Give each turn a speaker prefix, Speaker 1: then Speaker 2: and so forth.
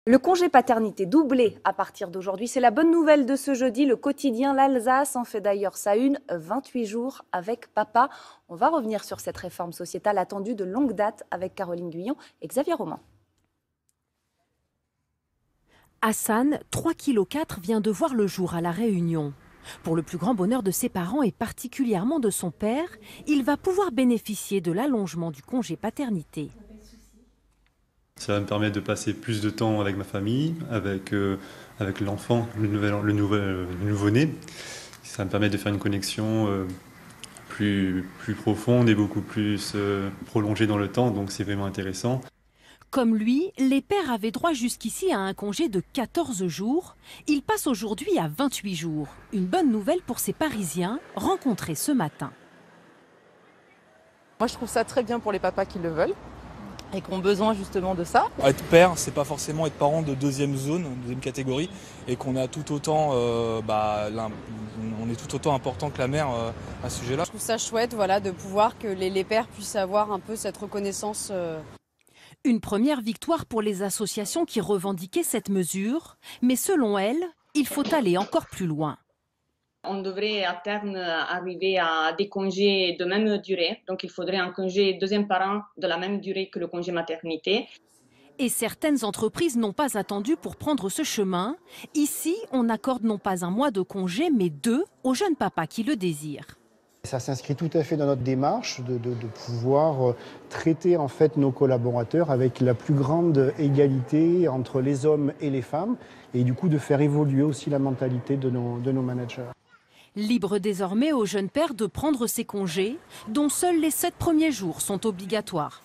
Speaker 1: Le congé paternité doublé à partir d'aujourd'hui, c'est la bonne nouvelle de ce jeudi. Le quotidien L'Alsace en fait d'ailleurs sa une, 28 jours avec papa. On va revenir sur cette réforme sociétale attendue de longue date avec Caroline Guyon et Xavier Roman.
Speaker 2: Hassan, 3,4 kg, vient de voir le jour à La Réunion. Pour le plus grand bonheur de ses parents et particulièrement de son père, il va pouvoir bénéficier de l'allongement du congé paternité.
Speaker 3: Ça va me permettre de passer plus de temps avec ma famille, avec l'enfant, le nouveau-né. Ça va me permettre de faire une connexion plus profonde et beaucoup plus prolongée dans le temps, donc c'est vraiment intéressant.
Speaker 2: Comme lui, les pères avaient droit jusqu'ici à un congé de 14 jours. Il passe aujourd'hui à 28 jours. Une bonne nouvelle pour ces Parisiens rencontrés ce matin.
Speaker 4: Moi, je trouve ça très bien pour les papas qui le veulent et qui ont besoin justement de ça.
Speaker 5: Être père, c'est pas forcément être parent de deuxième zone, deuxième catégorie, et qu'on a tout autant, on est tout autant important que la mère à ce sujet-là.
Speaker 6: Je trouve ça chouette, voilà, de pouvoir que les pères puissent avoir un peu cette reconnaissance.
Speaker 2: Une première victoire pour les associations qui revendiquaient cette mesure, mais selon elles, il faut aller encore plus loin.
Speaker 7: On devrait à terme arriver à des congés de même durée. Donc il faudrait un congé deuxième parent de la même durée que le congé maternité.
Speaker 2: Et certaines entreprises n'ont pas attendu pour prendre ce chemin. Ici, on accorde non pas un mois de congé, mais 2 aux jeunes papas qui le désirent.
Speaker 8: Ça s'inscrit tout à fait dans notre démarche de pouvoir traiter en fait nos collaborateurs avec la plus grande égalité entre les hommes et les femmes et du coup de faire évoluer aussi la mentalité de nos managers.
Speaker 2: Libre désormais aux jeunes pères de prendre ces congés, dont seuls les 7 premiers jours sont obligatoires.